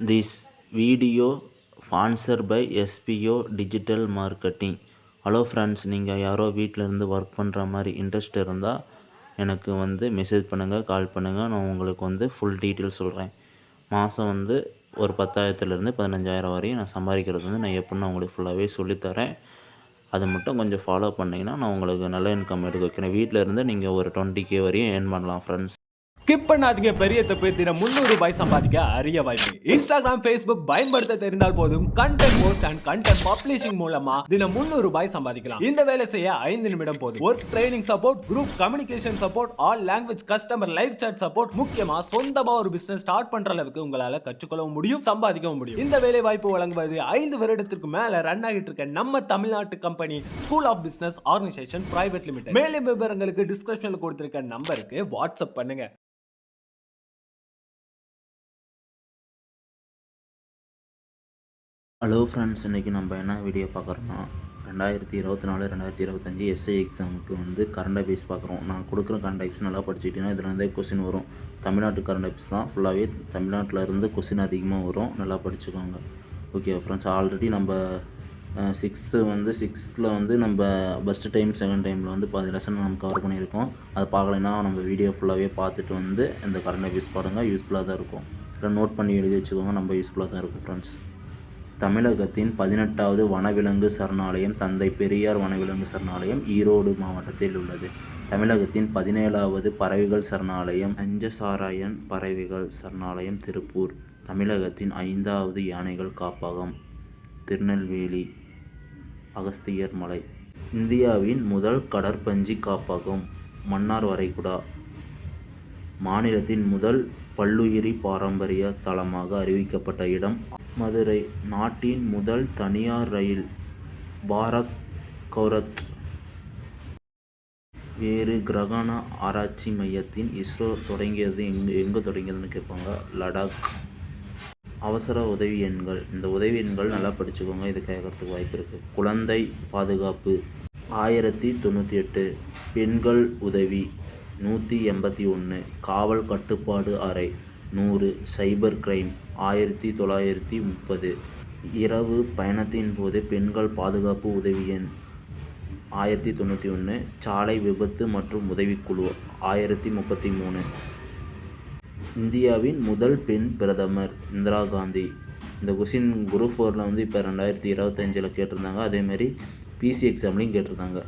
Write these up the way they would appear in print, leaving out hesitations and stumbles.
This video sponsored by SPO digital marketing. Hello friends, நீங்கள் யாரோ வீட்டில் இருந்து ஒர்க் பண்ணுற மாதிரி இன்ட்ரெஸ்ட் இருந்தால் எனக்கு மெசேஜ் பண்ணுங்கள், கால் பண்ணுங்கள். நான் உங்களுக்கு ஃபுல் டீட்டெயில் சொல்கிறேன். மாதம் ஒரு 10,000லேருந்து 15,000 வரையும் நான் சம்பாதிக்கிறது நான் எப்படின்னு உங்களுக்கு ஃபுல்லாகவே சொல்லித்தரேன். அதை மட்டும் கொஞ்சம் ஃபாலோ பண்ணிங்கன்னா நான் உங்களுக்கு நல்ல இன்கம் எடுக்க வைக்கிறேன். வீட்டில் இருந்து நீங்கள் ஒரு 20K வரையும் ஏர்ன் பண்ணலாம் ஃப்ரெண்ட்ஸ். ஸ்கிப் பண்ணாதீங்க. பெரிய தப்பு. தினம் 300 ரூபாய் சம்பாதிக்க அரிய வாய்ப்பு. இன்ஸ்டாகிராம், Facebook பயன்படுத்த தெரிந்தால் போதும். Content post and content publishing மூலமா தினம் 300 ரூபாய் சம்பாதிக்கலாம். இந்த வேலை செய்ய 5 நிமிடம் போதும். Work training support, group communication support, all language customer live chat support, முக்கியமா சொந்தமா ஒரு பிசினஸ் ஸ்டார்ட் பண்ற அளவுக்கு உங்களால கற்றுக்கொள்ளவும் முடியும், சம்பாதிக்கவும் முடியும். இந்த வேலை வாய்ப்பு வழங்குவது 5 வருடத்திற்கு மேல ரன் ஆகிட்டு இருக்க நம்ம தமிழ்நாட்டு company school of business organisation private limited. மேலும் விவரங்களுக்கு டிஸ்கிரிப்ஷன்ல கொடுத்திருக்க நம்பருக்கு வாட்ஸ்அப் பண்ணுங்க. ஹலோ ஃப்ரெண்ட்ஸ், இன்றைக்கி நம்ம என்ன வீடியோ பார்க்குறோன்னா 2024 2025 எஸ்ஐ எக்ஸாமுக்கு கரண்ட் அஃபேர்ஸ் பார்க்குறோம். நான் கொடுக்குற கரண்ட் அஃபேர்ஸ் நல்லா படிச்சுக்கிட்டீங்கன்னா இதில் கொஸ்டின் வரும். தமிழ்நாட்டு கரண்ட் அஃபேர்ஸ் தான் ஃபுல்லாகவே. தமிழ்நாட்டில் இருந்து கொஸ்டின் அதிகமாக வரும், நல்லா படிச்சுக்கோங்க. ஓகே ஃப்ரெண்ட்ஸ், ஆல்ரெடி நம்ம சிக்ஸ்த்தில் நம்ம ஃபஸ்ட்டு டைம் செகண்ட் டைமில் பாதி லெசன் நம்ம கவர் பண்ணியிருக்கோம். அதை பார்க்கலைன்னா நம்ம வீடியோ ஃபுல்லாகவே பார்த்துட்டு இந்த கரண்ட் அஃபேர்ஸ் பாருங்கள், யூஸ்ஃபுல்லாக தான் இருக்கும். இதில் நோட் பண்ணி எழுதி வச்சுக்கோங்க, நம்ம யூஸ்ஃபுல்லாக தான் இருக்கும் ஃப்ரெண்ட்ஸ். தமிழகத்தின் 18வது வனவிலங்கு சரணாலயம் தந்தை பெரியார் வனவிலங்கு சரணாலயம் ஈரோடு மாவட்டத்தில் உள்ளது. தமிழகத்தின் 17வது பறவைகள் சரணாலயம் அஞ்சசாராயன் பறவைகள் சரணாலயம் திருப்பூர். தமிழகத்தின் 5வது யானைகள் காப்பகம் திருநெல்வேலி அகஸ்தியர் மலை. இந்தியாவின் முதல் கடற்பஞ்சி காப்பகம் மன்னார் வளைகுடா. மாநிலத்தின் முதல் பல்லுயிரி பாரம்பரிய தளமாக அறிவிக்கப்பட்ட இடம் மதுரை. நாட்டின் முதல் தனியார் ரயில் பாரத் கௌரத். வேறு கிரகண ஆராய்ச்சி மையத்தின் இஸ்ரோ தொடங்கியது எங்கே தொடங்கியதுன்னு கேட்பாங்க, லடாக். அவசர உதவி எண்கள். இந்த உதவி எண்கள் நல்லா படிச்சுக்கோங்க, இது கேட்கறதுக்கு வாய்ப்பு இருக்குது. குழந்தை பாதுகாப்பு 1098, பெண்கள் உதவி 181, காவல் கட்டுப்பாடு அறை 100, சைபர் கிரைம் 1930, இரவு பயணத்தின் போது பெண்கள் பாதுகாப்பு உதவி எண் 1091, சாலை விபத்து மற்றும் உதவிக்குழு 1033. இந்தியாவின் முதல் பெண் பிரதமர் இந்திரா காந்தி. இந்த கொஸ்டின் குரூப் 4ல் இப்போ 2025 கேட்டிருந்தாங்க. அதேமாதிரி பிசி எக்ஸாம்லையும் கேட்டிருந்தாங்க.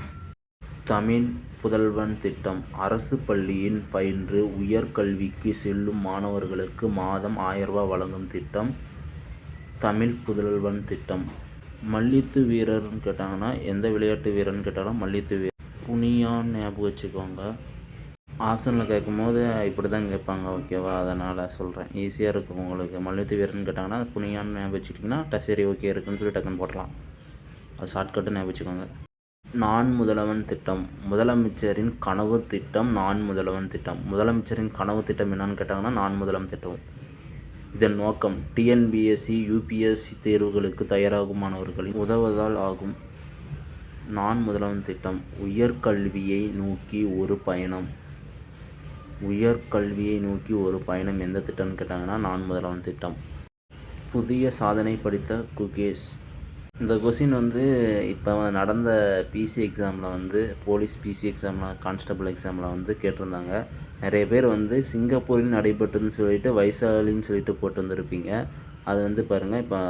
தமிழ் புதல்வன் திட்டம். அரசு பள்ளியில் பயின்று உயர்கல்விக்கு செல்லும் மாணவர்களுக்கு மாதம் 1000 ரூபாய் வழங்கும் திட்டம் தமிழ் புதல்வன் திட்டம். மல்யுத்த வீரர்னு கேட்டாங்கன்னா எந்த விளையாட்டு வீரர்னு கேட்டாலும் மல்யுத்த வீரர். புனியான்னு ஞாபகம் வச்சுக்கோங்க. ஆப்ஷனில் கேட்கும்போது இப்படி தான் கேட்பாங்க, ஓகேவா? அதனால் சொல்கிறேன், ஈஸியாக இருக்கும் உங்களுக்கு. மல்யுத்த வீரர்னு கேட்டாங்கன்னா புனியான்னு ஞாபகம் வச்சுக்கிட்டிங்கன்னா சரி ஓகே இருக்குன்னு சொல்லி டக்குன்னு போடலாம். அது ஷார்ட்கட்டு ஞாபகம் வச்சுக்கோங்க. நான் முதல்வன் திட்டம். முதலமைச்சரின் கனவு திட்டம் நான் முதல்வன் திட்டம். முதலமைச்சரின் கனவு திட்டம் என்னன்னு கேட்டாங்கன்னா நான் முதல்வன் திட்டம். இதன் நோக்கம் டிஎன்பிஎஸ்சி யூபிஎஸ்சி தேர்வுகளுக்கு தயாராகும் மாணவர்களின் உதவுவதால் ஆகும். நான் முதல்வன் திட்டம். உயர்கல்வியை நோக்கி ஒரு பயணம். உயர்கல்வியை நோக்கி ஒரு பயணம் எந்த திட்டம்னு கேட்டாங்கன்னா நான் முதல்வன் திட்டம். புதிய சாதனை படித்த குகேஷ். இந்த கொஸ்டின் இப்போ நடந்த பிசி எக்ஸாமில் போலீஸ் பிசி எக்ஸாமில் கான்ஸ்டபிள் எக்ஸாமில் கேட்டிருந்தாங்க. நிறைய பேர் சிங்கப்பூரில் நடைபெற்றதுன்னு சொல்லிட்டு வைசாலின்னு சொல்லிட்டு போட்டு வந்திருப்பீங்க. அது பாருங்கள், இப்போ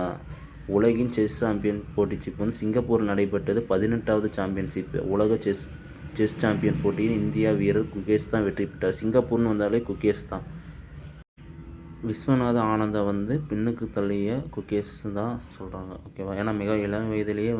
உலகின் செஸ் சாம்பியன் போட்டிச்சிப்பு சிங்கப்பூரில் நடைபெற்றது 18வது சாம்பியன்ஷிப். உலக செஸ் சாம்பியன் போட்டியில் இந்தியா வீரர் குகேஷ் தான் வெற்றி பெற்றார். சிங்கப்பூர்னு வந்தாலே குகேஷ் தான். விஸ்வநாத ஆனந்தை பின்னுக்கு தள்ளிய குகேஷ் தான் சொல்கிறாங்க, ஓகேவா? ஏன்னா மிக இளம் வயதிலேயே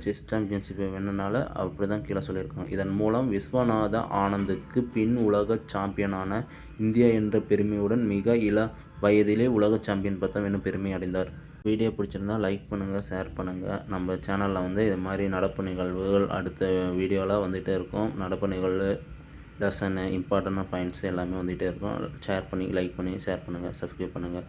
செஸ் சாம்பியன்ஷிப்பை வென்றனால அப்படி தான் கீழே சொல்லியிருக்காங்க. இதன் மூலம் விஸ்வநாத ஆனந்துக்கு பின் உலக சாம்பியனான இந்தியா என்ற பெருமையுடன் மிக இள வயதிலே உலக சாம்பியன் பட்டம் என்னும் பெருமை அடைந்தார். வீடியோ பிடிச்சிருந்தால் லைக் பண்ணுங்கள், ஷேர் பண்ணுங்கள். நம்ம சேனலில் இது மாதிரி நடப்பு நிகழ்வுகள் அடுத்த வீடியோவில் வந்துகிட்டே இருக்கும். நடப்பு நிகழ்வு, லெசனு, இம்பார்ட்டண்டான பாயிண்ட்ஸ் எல்லாமே வந்துகிட்டே இருக்கும். ஷேர் பண்ணி லைக் பண்ணி ஷேர் பண்ணுங்கள், சப்ஸ்கிரைப் பண்ணுங்கள்.